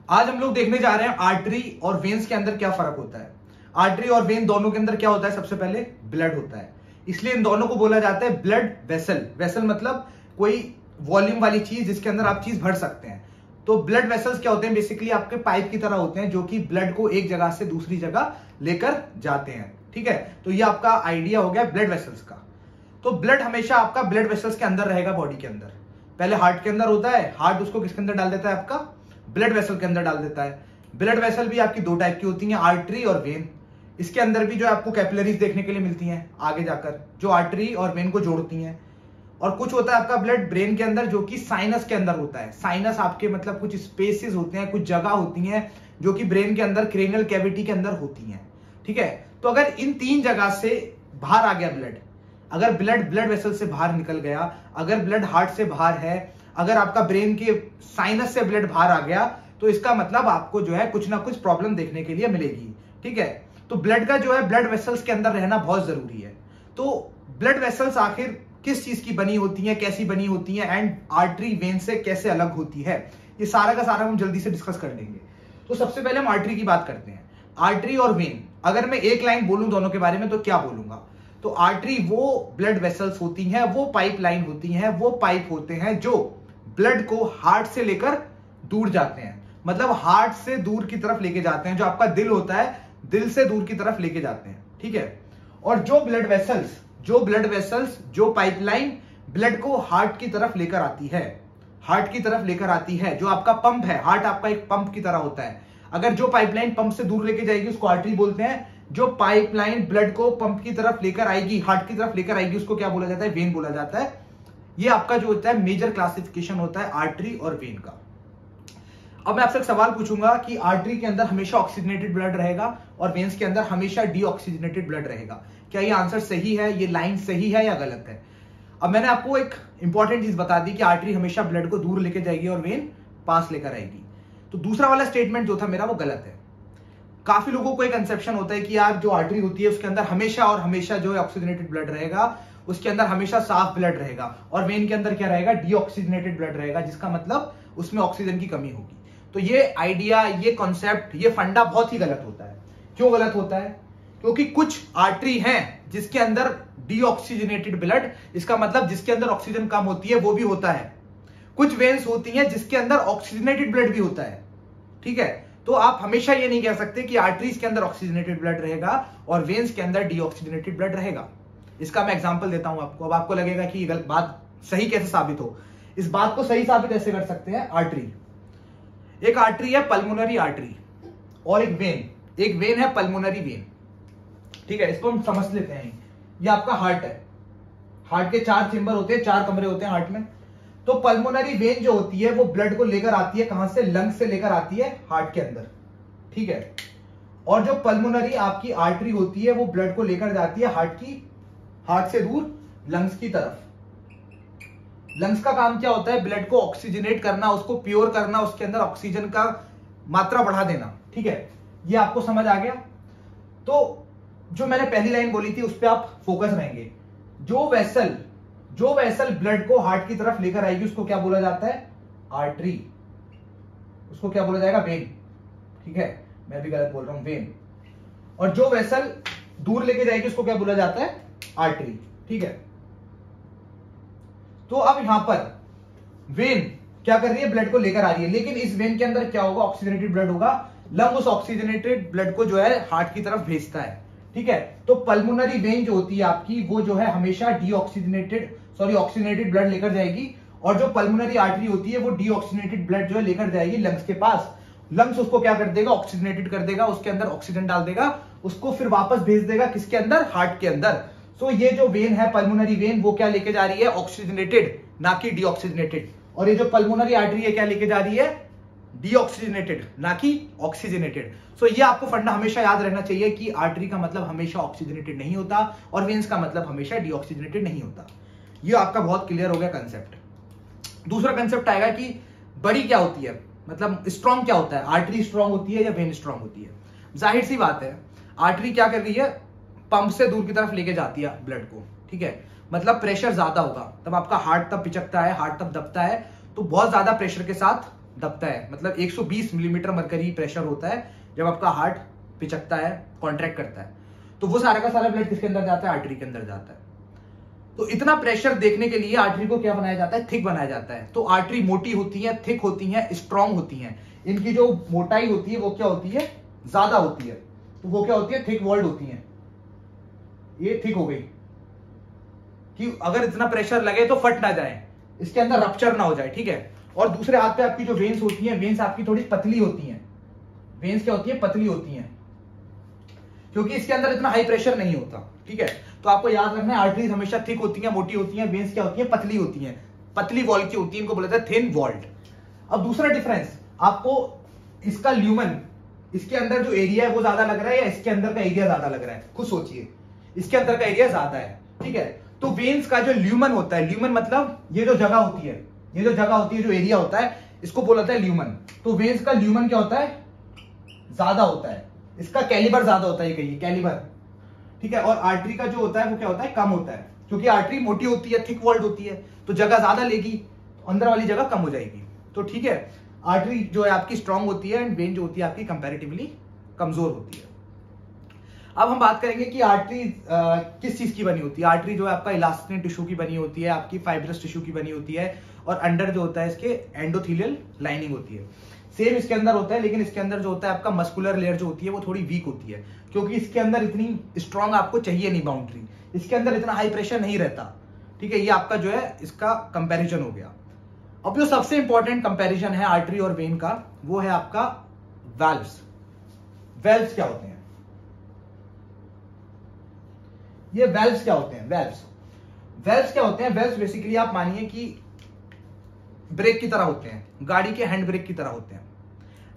आज हम लोग देखने जा रहे हैं आर्टरी और वेन्स के अंदर क्या फर्क होता है। आर्टरी और वेन दोनों के अंदर क्या होता है, सबसे पहले ब्लड होता है, इसलिए इन दोनों को बोला जाता है ब्लड वेसल। वेसल मतलब कोई वॉल्यूम वाली चीज जिसके अंदर आप चीज भर सकते हैं। तो ब्लड वेसल्स क्या होते हैं, बेसिकली आपके पाइप की तरह होते हैं जो कि ब्लड को एक जगह से दूसरी जगह लेकर जाते हैं। ठीक है, तो ये आपका आइडिया हो गया ब्लड वेसल्स का। तो ब्लड हमेशा आपका ब्लड वेसल्स के अंदर रहेगा, बॉडी के अंदर। पहले हार्ट के अंदर होता है, हार्ट उसको किसके अंदर डाल देता है, आपका ब्लड वेसल के अंदर डाल देता है। ब्लड वेसल भी आपकी दो टाइप की होती हैं, आर्टरी और वेन। इसके अंदर भी जो आपको कैपिलरीज देखने के लिए मिलती हैं आगे जाकर, जो आर्टरी और वेन को जोड़ती हैं। और कुछ होता है आपका ब्लड ब्रेन के अंदर जो कि साइनस के अंदर होता है। साइनस आपके मतलब कुछ स्पेसेस होते हैं, कुछ जगह होती हैं जो कि ब्रेन के अंदर क्रेनियल कैविटी के अंदर होती हैं। ठीक है, तो अगर इन तीन जगह से बाहर आ गया ब्लड, अगर ब्लड वेसल से बाहर निकल गया, अगर ब्लड हार्ट से बाहर है, अगर आपका ब्रेन के साइनस से ब्लड बाहर आ गया, तो इसका मतलब आपको जो है कुछ ना कुछ प्रॉब्लम देखने के लिए मिलेगी। ठीक है, तो ब्लड का जो है ब्लड वेसल्स के अंदर रहना बहुत जरूरी है। तो ब्लड वेसल्स आखिर किस चीज की बनी होती है, कैसी बनी होती है, एंड आर्टरी वेन से कैसे अलग होती है, ये सारा का सारा हम जल्दी से डिस्कस कर लेंगे। तो सबसे पहले हम आर्टरी की बात करते हैं। आर्टरी और वेन, अगर मैं एक लाइन बोलूं दोनों के बारे में तो क्या बोलूंगा, तो आर्टरी वो ब्लड वेसल्स होती हैं, वो पाइप लाइन होती हैं, वो पाइप होते हैं जो ब्लड को हार्ट से लेकर दूर जाते हैं, मतलब हार्ट से दूर की तरफ लेके जाते हैं। जो आपका दिल होता है, दिल से दूर की तरफ लेके जाते हैं। ठीक है, और जो ब्लड वेसल्स जो पाइपलाइन ब्लड को हार्ट की तरफ लेकर आती है, हार्ट की तरफ लेकर आती है, जो आपका पंप है, हार्ट आपका एक पंप की तरह होता है। अगर जो पाइपलाइन पंप से दूर लेके जाएगी उसको आर्टरी बोलते हैं, जो पाइपलाइन ब्लड को पंप की तरफ लेकर आएगी, हार्ट की तरफ लेकर आएगी, उसको क्या बोला जाता है, वेन बोला जाता है। ये आपका जो होता है मेजर क्लासिफिकेशन होता है आर्टरी और वेन का। अब मैं आपसे एक सवाल पूछूंगा कि आर्टरी के अंदर हमेशा ऑक्सीजनेटेड ब्लड रहेगा और वेन्स के अंदर हमेशा डीऑक्सीजनेटेड ब्लड रहेगा। क्या ये आंसर सही है, ये लाइन सही है या गलत है? अब मैंने आपको एक इंपॉर्टेंट चीज बता दी कि आर्टरी हमेशा ब्लड को दूर लेके जाएगी और वेन पास लेकर आएगी। तो दूसरा वाला स्टेटमेंट जो था मेरा वो गलत है। काफी लोगों को एक कंसेप्शन होता है कि यार जो आर्टरी होती है उसके अंदर हमेशा और हमेशा जो है ऑक्सीजनेटेड ब्लड रहेगा, उसके अंदर हमेशा साफ ब्लड रहेगा, और वेन के अंदर क्या रहेगा, डीऑक्सीजनेटेड ब्लड रहेगा, जिसका मतलब उसमें ऑक्सीजन की कमी होगी। तो ये आइडिया, ये कॉन्सेप्ट, ये फंडा बहुत ही गलत होता है। क्यों गलत होता है? क्योंकि कुछ आर्टरी हैं जिसके अंदर डीऑक्सीजनेटेड ब्लड, इसका मतलब जिसके अंदर ऑक्सीजन कम होती है वो भी होता है। कुछ वेन्स होती हैं जिसके अंदर ऑक्सीजनेटेड ब्लड भी होता है। ठीक है, तो आप हमेशा ये नहीं कह सकते कि आर्टरीज के अंदर ऑक्सीजनेटेड ब्लड रहेगा और वेन्स के अंदर डीऑक्सीजनेटेड ब्लड रहेगा। इसका मैं एग्जांपल देता हूं आपको। अब आपको लगेगा कि गलत बात सही कैसे साबित हो। इस बात को सही साबित ऐसे कर सकते हैं। आर्टरी, एक आर्टरी है पल्मोनरी आर्टरी और एक वेन है पल्मोनरी वेन। ठीक है, इसको हम समझ लेते हैं। ये आपका हार्ट है, हार्ट के 4 चेंबर होते हैं, 4 कमरे होते हैं हार्ट में। तो पल्मोनरी वेन जो होती है वो ब्लड को लेकर आती है, कहां से, लंग्स से लेकर आती है हार्ट के अंदर। ठीक है, और जो पल्मोनरी आपकी आर्टरी होती है वो ब्लड को लेकर जाती है हार्ट से दूर लंग्स की तरफ। लंग्स का काम क्या होता है, ब्लड को ऑक्सीजनेट करना, उसको प्योर करना, उसके अंदर ऑक्सीजन का मात्रा बढ़ा देना। ठीक है, ये आपको समझ आ गया। तो जो मैंने पहली लाइन बोली थी उस पर आप फोकस रहेंगे। जो वेसल ब्लड को हार्ट की तरफ लेकर आएगी उसको क्या बोला जाता है, आर्टरी। उसको क्या बोला जाएगा, वेन। ठीक है, मैं भी गलत बोल रहा हूं, वेन। और जो वेसल दूर लेके जाएगी उसको क्या बोला जाता है, आर्टरी। ठीक है, तो अब यहां पर वेन क्या कर रही है, ब्लड को लेकर आ रही है, लेकिन इस वेन के अंदर क्या होगा, ऑक्सीजनेटेड ब्लड होगा। लंग उस ऑक्सीजनेटेड ब्लड को जो है हार्ट की तरफ भेजता है। ठीक है, तो पल्मोनरी वेन जो होती है आपकी वो जो है हमेशा ऑक्सीजनेटेड ब्लड लेकर जाएगी, और जो पल्मोनरी आर्टरी होती है वो डीऑक्सीजनेटेड ब्लड जो है लेकर जाएगी लंग्स के पास। लंग्स उसको क्या कर देगा, ऑक्सीजनेटेड कर देगा, उसके अंदर ऑक्सीजन डाल देगा, उसको फिर वापस भेज देगा किसके अंदर, हार्ट के अंदर। सो ये जो वेन है पल्मोनरी वेन वो क्या लेके जा रही है, ऑक्सीजनेटेड, ना कि डीऑक्सीजनेटेड। और ये जो पल्मोनरी आर्टरी है क्या लेके जा रही है, डीऑक्सीजनेटेड, ना कि ऑक्सीजनेटेड। सो ये आपको फंडा हमेशा याद रहना चाहिए कि आर्टरी का मतलब हमेशा ऑक्सीजनेटेड नहीं होता और वेन्स का मतलब हमेशा डीऑक्सीजनेटेड नहीं होता। ये आपका बहुत क्लियर हो गया कंसेप्ट। दूसरा कंसेप्ट आएगा कि बड़ी क्या होती है, मतलब स्ट्रॉन्ग क्या होता है, आर्टरी स्ट्रॉन्ग होती है या वेन स्ट्रॉन्ग होती है? जाहिर सी बात है, आर्टरी क्या कर रही है, पंप से दूर की तरफ लेके जाती है ब्लड को। ठीक है, मतलब प्रेशर ज्यादा होगा तब आपका हार्ट तब पिचकता है, हार्ट तब दबता है, तो बहुत ज्यादा प्रेशर के साथ दबता है, मतलब 120 मिलीमीटर मरकरी प्रेशर होता है जब आपका हार्ट पिचकता है, कॉन्ट्रैक्ट करता है। तो वो सारा का सारा ब्लड किसके अंदर जाता है? आर्टरी के अंदर जाता है। तो इतना प्रेशर देखने के लिए आर्टरी को क्या बनाया जाता है? थिक बनाया जाता है। तो आर्टरी मोटी होती है, थिक होती है, स्ट्रांग होती है। इनकी जो मोटाई होती है वो क्या होती है? ज्यादा होती है। तो वो क्या होती है? थिक वॉल्ड होती है। ये थिक हो गई कि अगर इतना प्रेशर लगे तो फट ना जाए, इसके अंदर रप्चर ना हो जाए, ठीक है। और दूसरे हाथ पे आपकी जो वेन्स होती हैं, वेन्स आपकी थोड़ी पतली होती हैं। वेन्स क्या होती है? पतली होती हैं, क्योंकि इसके अंदर इतना हाई प्रेशर नहीं होता, ठीक है। तो आपको याद रखना है, आर्टरीज हमेशा थिक होती हैं, मोटी होती हैं, वेन्स क्या होती हैं? पतली होती हैं, पतली वॉल की होती है, इनको बोला जाता है थिन वॉल्ड। अब दूसरा डिफरेंस आपको, इसका ल्यूमन, इसके अंदर जो एरिया है वो ज्यादा लग रहा है या इसके अंदर का एरिया ज्यादा लग रहा है? खुद सोचिए, इसके अंदर का एरिया ज्यादा है, ठीक है। तो वेन्स का जो ल्यूमन होता है, ल्यूमन मतलब ये जो जगह होती है, ये जो जगह होती है, जो एरिया होता है, इसको बोला जाता है ल्यूमन। तो वेन्स का ल्यूमन क्या होता है? ज्यादा होता है, इसका कैलिबर ज्यादा होता है, कहिए कैलिबर, ठीक है। और आर्टरी का जो होता है वो क्या होता है? कम होता है, क्योंकि आर्टरी मोटी होती है, थिक वॉल्ड होती है, तो जगह ज्यादा लेगी, तो अंदर वाली जगह कम हो जाएगी। तो ठीक है, आर्टरी जो है आपकी स्ट्रांग होती है एंड वेन जो होती है आपकी कंपैरेटिवली कमजोर होती है। अब हम बात करेंगे कि आर्टरी किस चीज की बनी होती है। आर्टरी जो है आपका इलास्टिन टिश्यू की बनी होती है, आपकी फाइब्रस टिश्यू की बनी होती है, और अंडर जो होता है इसके एंडोथेलियल लाइनिंग होती है। सेम इसके अंदर होता है, लेकिन इसके अंदर जो होता है आपका मस्कुलर लेयर जो होती है वो थोड़ी वीक होती है, क्योंकि इसके अंदर इतनी स्ट्रांग आपको चाहिए नहीं बाउंड्री, इसके अंदर इतना हाई प्रेशर नहीं रहता, ठीक है। ये आपका जो है इसका कंपैरिजन हो गया। अब जो सबसे इंपॉर्टेंट कंपैरिजन है आर्टरी और वेन का, वो है आपका वाल्व्स। वाल्व्स क्या होते हैं? ये वाल्व्स क्या होते हैं? वाल्व्स क्या होते हैं? वाल्व्स बेसिकली आप मानिए कि ब्रेक की तरह होते हैं, गाड़ी के हैंड ब्रेक की तरह होते हैं।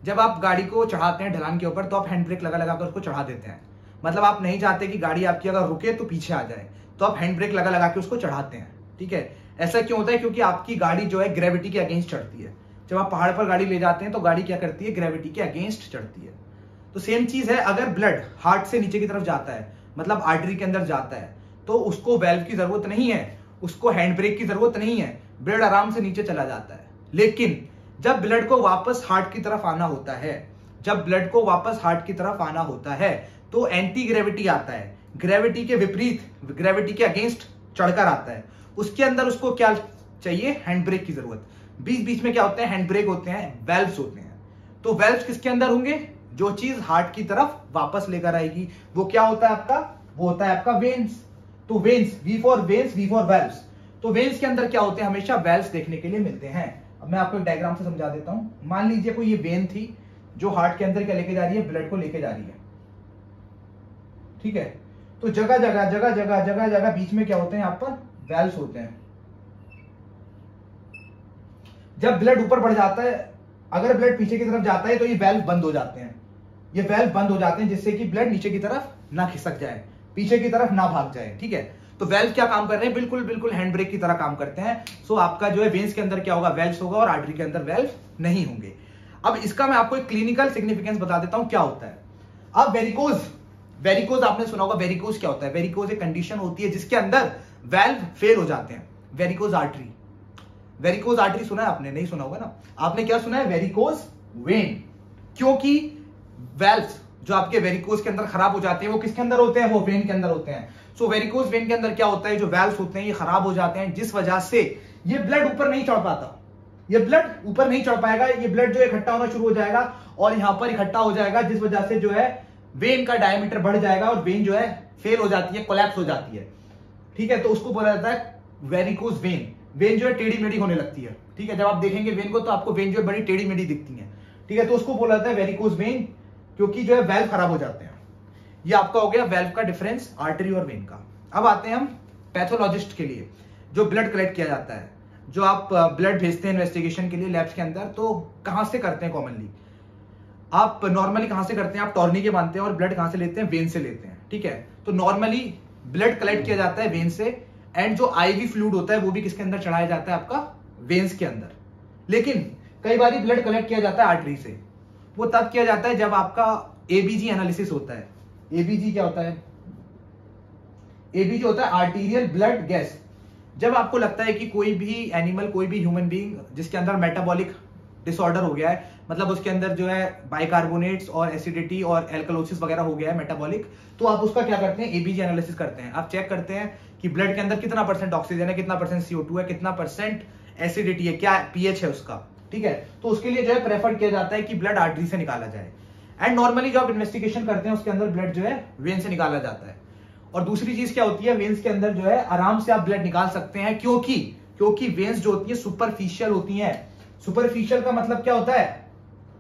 जब आप गाड़ी को चढ़ाते हैं ढलान के ऊपर, तो आप हैंड ब्रेक लगा लगा कर उसको चढ़ा देते हैं। मतलब आप नहीं चाहते कि गाड़ी आपकी अगर रुके तो पीछे आ जाए, तो आप हैंड ब्रेक लगा लगा के उसको चढ़ाते हैं, ठीक है। ऐसा क्यों होता है? क्योंकि आपकी गाड़ी जो है ग्रेविटी के अगेंस्ट चढ़ती है। जब आप पहाड़ पर गाड़ी ले जाते हैं तो गाड़ी क्या करती है? ग्रेविटी के अगेंस्ट चढ़ती है। तो सेम चीज है, अगर ब्लड हार्ट से नीचे की तरफ जाता है, मतलब आर्टरी के अंदर जाता है, तो उसको वेल्व की जरूरत नहीं है, उसको हैंड ब्रेक की जरूरत नहीं है, ब्लड आराम से नीचे चला जाता है। लेकिन जब ब्लड को वापस हार्ट की तरफ आना होता है, जब ब्लड को वापस हार्ट की तरफ आना होता है, तो एंटी ग्रेविटी आता है, ग्रेविटी के विपरीत, ग्रेविटी के अगेंस्ट चढ़कर आता है। उसके अंदर उसको क्या चाहिए? हैंड ब्रेक की जरूरत। बीच बीच में क्या होते हैं? हैंड ब्रेक होते हैं, वेल्व्स होते हैं। तो वेल्व्स किसके अंदर होंगे? जो चीज हार्ट की तरफ वापस लेकर आएगी, वो क्या होता है आपका? वो होता है आपका वेन्स। तो veins, V for veins, V for valves. तो वेन्स के अंदर क्या होते हैं? हमेशा वेल्व्स देखने के लिए मिलते हैं। अब मैं आपको एक डायग्राम से समझा देता हूं। मान लीजिए कोई ये वेन थी जो हार्ट के अंदर क्या लेके जा रही है? ब्लड को लेके जा रही है, ठीक है। तो जगह जगह जगह जगह जगह जगह बीच में क्या होते हैं? यहाँ पर वेल्व्स होते हैं। जब ब्लड ऊपर बढ़ जाता है, अगर ब्लड पीछे की तरफ जाता है, तो ये वेल्व बंद हो जाते हैं, ये वेल्व बंद हो जाते हैं, जिससे कि ब्लड नीचे की तरफ ना खिसक जाए, पीछे की तरफ ना भाग जाए, ठीक है। तो वेल्व क्या काम कर रहे हैं? बिल्कुल बिल्कुल हैंड ब्रेक की तरह काम करते हैं। सो आपका जो है वेन्स के अंदर क्या होगा? वेल्व्स होगा, और आर्टरी के अंदर वेल्व नहीं होंगे। अब इसका मैं आपको एक क्लिनिकल सिग्निफिकेंस बता देता हूं क्या होता है। अब वेरिकोज आपने सुना होगा। वेरिकोज क्या होता है? वेरिकोज एक कंडीशन होती है जिसके अंदर वेल्व फेल हो जाते हैं। वेरिकोज आर्टरी सुना है आपने? नहीं सुना होगा ना। आपने क्या सुना है? Varicose vein. क्योंकि वेल्व्स जो आपके वेरिकोज के अंदर खराब हो जाते हैं, वो किसके अंदर होते हैं? वो वेन के अंदर होते हैं। सो वेरिकोज वेन के अंदर क्या होता है? जो वेल्व्स होते हैं ये खराब हो जाते हैं, जिस वजह से ये ब्लड ऊपर नहीं चढ़ पाता। ये ब्लड ऊपर नहीं चढ़ पाएगा, ये ब्लड जो इकट्ठा होना शुरू हो जाएगा और यहां पर इकट्ठा हो जाएगा, जिस वजह से जो है वेन का डायमीटर बढ़ जाएगा और वेन जो है फेल हो जाती है, कोलैप्स हो जाती है, ठीक है। तो उसको बोला जाता है वेरिकोज वेन। वेन जो है टेढ़ी मेढ़ी होने लगती है, ठीक है। जब आप देखेंगे वेन को तो आपको वेन जो है बड़ी टेढ़ी मेढ़ी दिखती है, ठीक है। तो उसको बोला जाता है वेरिकोज वेन, क्योंकि जो है वेल्व खराब हो जाते हैं। ये आपका हो गया वेल्व का डिफरेंस आर्टरी और वेन का। अब आते हैं हम पैथोलॉजिस्ट के लिए, जो ब्लड कलेक्ट किया जाता है, जो आप ब्लड भेजते हैं इन्वेस्टिगेशन के लिए लैब्स के अंदर, तो कहां से करते हैं कॉमनली? आप नॉर्मली कहां से करते हैं? आप टॉर्नी के मानते हैं, और ब्लड कहां से लेते हैं? वेन से लेते हैं, ठीक है। तो नॉर्मली ब्लड कलेक्ट किया जाता है वेन से, एंड जो आईवी फ्लूइड होता है वो भी किसके अंदर चढ़ाया जाता है? आपका वेन्स के अंदर। लेकिन कई बार ब्लड कलेक्ट किया जाता है आर्टरी से। वो तब किया जाता है जब आपका एबीजी एनालिसिस होता है। एबीजी क्या होता है? एबीजी होता है आर्टीरियल ब्लड गैस। जब आपको लगता है कि कोई भी एनिमल, कोई भी ह्यूमन बीइंग जिसके अंदर मेटाबॉलिक डिसऑर्डर हो गया है, मतलब उसके अंदर जो है बाइकार्बोनेट्स और एसिडिटी और एल्कलोसिस वगैरह हो गया है मेटाबॉलिक, तो आप उसका क्या करते हैं, एबीजी एनालिसिस करते हैं। आप चेक करते हैं कि ब्लड के अंदर कितना % ऑक्सीजन है, कितना % CO2 है, कितना % एसिडिटी है, क्या पीएच है उसका, ठीक है। तो उसके लिए जो है प्रेफर किया जाता है कि ब्लड आर्टरी से निकाला जाए। एंड नॉर्मली जो आप इन्वेस्टिगेशन करते हैं उसके अंदर ब्लड जो है वेन से निकाला जाता है। और दूसरी चीज क्या होती है, वेन्स के अंदर जो है आराम से आप ब्लड निकाल सकते हैं, क्योंकि वेन्स जो होती है सुपरफिशियल होती हैं। सुपरफिशियल का मतलब क्या होता है,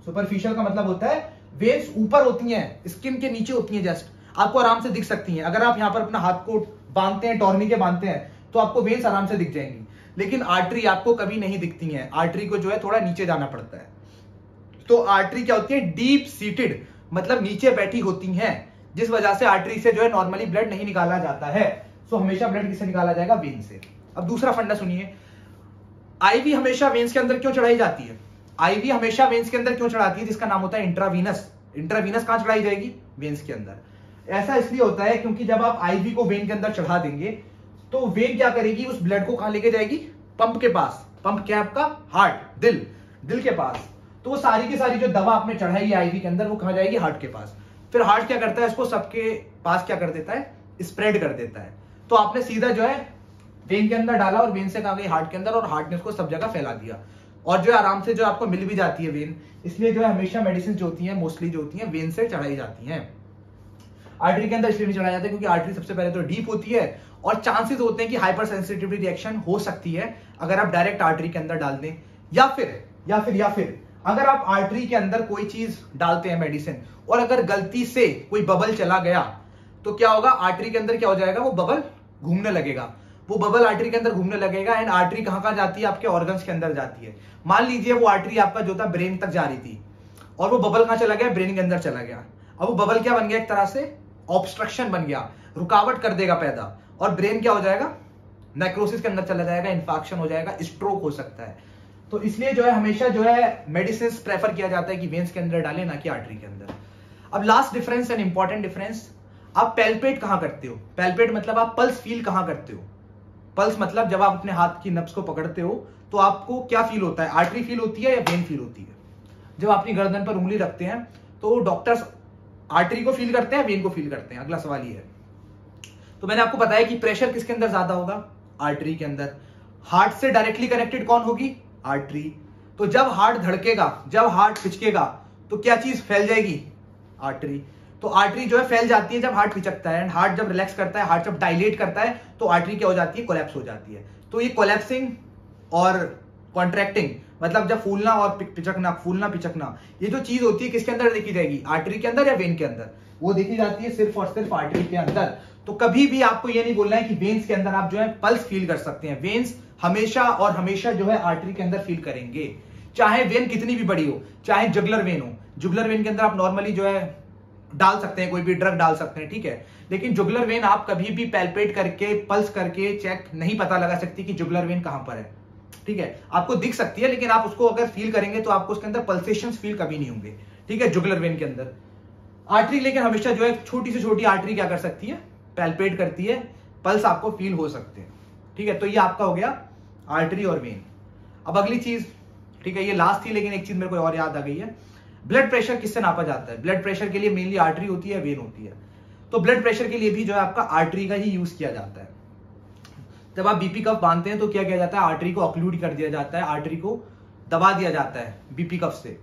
सुपरफिशियल का मतलब होता है वेन्स ऊपर होती हैं, स्किन के नीचे होती हैं, जस्ट आपको आराम से दिख सकती हैं। अगर आप यहाँ पर अपना हाथ को बांधते हैं, टॉर्नी के बांधते हैं, तो आपको वेन्स आराम से दिख जाएंगी, लेकिन आर्टरी आपको कभी नहीं दिखती हैं। आर्टरी को जो है थोड़ा नीचे जाना पड़ता है। तो आर्टरी क्या होती है, डीप सीटेड, मतलब नीचे बैठी होती हैं, जिस वजह से आर्टरी से जो है नॉर्मली ब्लड नहीं निकाला जाता है। सो हमेशा ब्लड किससे निकाला जाएगा, वेन से। अब दूसरा फंडा सुनिए, आईवी हमेशा वेन्स के अंदर क्यों चढ़ाई जाती है, आईवी हमेशा वेन्स के अंदर क्यों चढ़ाती है, जिसका नाम होता है इंट्रावीनस। इंट्रावीनस कहां चढ़ाई जाएगी, वेन्स के अंदर। ऐसा इसलिए होता है क्योंकि जब आप आईवी को वेन के अंदर चढ़ा देंगे तो वेन क्या करेगी, उस ब्लड को कहां लेके जाएगी, पंप के पास। पंप क्या है आपका, हार्ट, दिल के पास। तो वो सारी की सारी जो दवा आपने चढ़ाई है आईवी के अंदर, वो कहां जाएगी, हार्ट के पास। फिर हार्ट क्या करता है, इसको सबके पास क्या कर देता है, स्प्रेड कर देता है। तो आपने सीधा जो है वेन के अंदर डाला और वेन से कहा गई हार्ट के अंदर, और हार्ट ने उसको सब जगह फैला दिया, और जो है आराम से जो आपको मिल भी जाती है वेन। इसलिए जो है हमेशा मेडिसिन जो होती है मोस्टली जो होती है वेन से चढ़ाई जाती है। आर्टरी के अंदर इसलिए नहीं चढ़ाया जाता क्योंकि आर्टरी सबसे पहले तो डीप होती है, और चांसेस होते हैं कि हाइपर सेंसिटिविटी रिएक्शन हो सकती है अगर आप डायरेक्ट आर्टरी के अंदर डाल दें, या फिर अगर आप आर्टरी के अंदर कोई चीज डालते हैं मेडिसिन, और अगर गलती से कोई बबल चला गया तो क्या होगा, आर्टरी के अंदर क्या हो जाएगा, वो बबल घूमने लगेगा। वो बबल आर्टरी के अंदर घूमने लगेगा। एंड आर्टरी कहां जाती है, आपके ऑर्गन्स के अंदर जाती है। मान लीजिए वो आर्टरी आपका जो था ब्रेन तक जा रही थी, और वो बबल कहां चला गया, ब्रेन के अंदर चला गया। अब वो बबल क्या बन गया, एक तरह से ऑब्स्ट्रक्शन बन गया, रुकावट कर देगा पैदा, और ब्रेन क्या हो जाएगा, नेक्रोसिस के अंदर चला जाएगा, इंफाक्शन हो जाएगा, स्ट्रोक हो सकता है। तो इसलिए जो है हमेशा जो है मेडिसिन प्रेफर किया जाता है कि वेन्स के अंदर डालें, ना कि आर्टरी के अंदर। अब last difference and important difference, आप पैल्पेट कहां करते हो। पैल्पेट मतलब आप पल्स फील कहां करते हो। पल्स मतलब जब आप अपने हाथ की नब्ज को पकड़ते हो तो आपको क्या फील होता है, आर्टरी फील होती है या वेन फील होती है। जब आप अपनी गर्दन पर उंगली रखते हैं तो डॉक्टर्स आर्टरी को फील करते हैं, वेन को फील करते हैं। अगला सवाल ये है, तो मैंने आपको बताया कि प्रेशर किसके अंदर ज्यादा होगा, आर्टरी के अंदर। हार्ट से डायरेक्टली कनेक्टेड कौन होगी, आर्टरी। तो जब हार्ट धड़केगा, जब हार्ट पिचकेगा, तो क्या चीज फैल जाएगी, आर्टरी। तो आर्टरी जो है फैल जाती है जब हार्ट पिचकता है। एंड हार्ट जब रिलैक्स करता है, हार्ट जब डायलेट करता है, तो आर्टरी क्या हो जाती है, कोलैप्स हो जाती है। तो ये कोलैप्सिंग और कॉन्ट्रैक्टिंग, मतलब जब फूलना और पिचकना, फूलना पिचकना, ये जो चीज होती है किसके अंदर देखी जाएगी, आर्टरी के अंदर या वेन के अंदर, वो देखी जाती है सिर्फ और सिर्फ आर्टरी के अंदर। तो कभी भी आपको ये नहीं बोलना है कि वेन्स के अंदर आप जो है पल्स फील कर सकते हैं। वेन्स हमेशा और हमेशा जो है आर्टरी के अंदर फील करेंगे, चाहे वेन कितनी भी बड़ी हो, चाहे जुगुलर वेन हो। जुगुलर वेन के अंदर आप नॉर्मली जो है डाल सकते हैं, कोई भी ड्रग डाल सकते हैं, ठीक है। लेकिन जुगुलर वेन आप कभी भी पैल्पेट करके, पल्स करके चेक नहीं पता लगा सकती कि जुगुलर वेन कहां पर है, ठीक है। आपको दिख सकती है, लेकिन आप उसको अगर फील करेंगे तो आपको उसके अंदर पल्सेशंस फील कभी नहीं होंगे, ठीक है, जुगुलर वेन के अंदर। आर्टरी लेकिन हमेशा जो है छोटी से छोटी आर्टरी क्या कर सकती है, पैल्पेट करती है, पल्स आपको फील हो सकते हैं, ठीक है। तो ये आपका हो गया आर्टरी और वेन। अब अगली चीज, ठीक है, ये लास्ट थी, लेकिन एक चीज मेरे को और याद आ गई है। ब्लड प्रेशर किससे नापा जाता है। ब्लड प्रेशर के लिए मेनली आर्टरी होती है, वेन होती है। तो ब्लड प्रेशर के लिए भी जो है आपका आर्टरी का ही यूज किया जाता है। जब आप बीपी कफ बांधते हैं तो क्या किया जाता है, आर्टरी को ऑक्लूड कर दिया जाता है, आर्टरी को दबा दिया जाता है बीपी कफ से।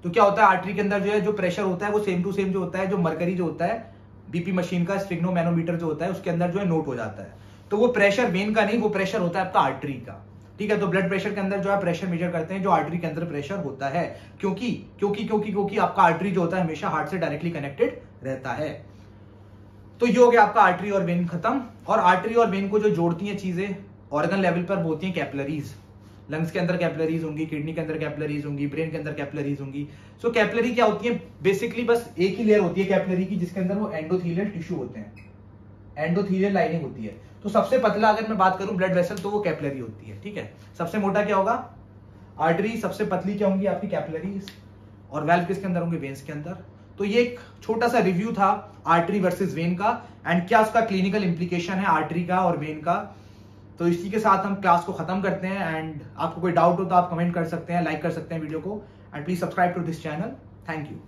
तो क्या होता है, आर्टरी के अंदर जो है जो प्रेशर होता है वो सेम टू सेम जो होता है, जो मरकरी जो होता है बीपी मशीन का स्फिग्नोमैनोमीटर जो होता है उसके अंदर जो है नोट हो जाता है। तो वो प्रेशर वेन का नहीं, वो प्रेशर होता है आपका आर्टरी का, ठीक है। तो ब्लड प्रेशर के अंदर जो है प्रेशर मेजर करते हैं जो आर्टरी के अंदर प्रेशर होता है, क्योंकि आपका आर्टरी जो होता है हमेशा हार्ट से डायरेक्टली कनेक्टेड रहता है। तो ये हो गया आपका आर्टरी और वेन खत्म। और आर्टरी और वेन को जो जोड़ती हैं चीजें ऑर्गन लेवल पर होती हैं कैपिलरीज। लंग्स के अंदर कैपिलरीज होंगी, किडनी के अंदर कैपिलरीज होंगी, ब्रेन के अंदर कैपिलरीज होंगी। सो कैपिलरी क्या होती है, बेसिकली बस एक ही लेयर होती है कैपिलरी की, जिसके अंदर वो एंडोथेलियल टिश्यू होते हैं, एंडोथेलियल लाइनिंग होती है। तो सबसे पतला अगर मैं बात करूं ब्लड वेसल तो वो कैपिलरी होती है, ठीक है। सबसे मोटा क्या होगा, आर्टरी। सबसे पतली क्या होंगी, आपकी कैपिलरीज। और वेल्व किसके अंदर होंगे, वेन्स के अंदर। तो ये एक छोटा सा रिव्यू था आर्टरी वर्सेस वेन का, एंड क्या उसका क्लिनिकल इंप्लीकेशन है आर्टरी का और वेन का। तो इसी के साथ हम क्लास को खत्म करते हैं। एंड आपको कोई डाउट हो तो आप कमेंट कर सकते हैं, लाइक कर सकते हैं वीडियो को, and please subscribe to this channel. Thank you.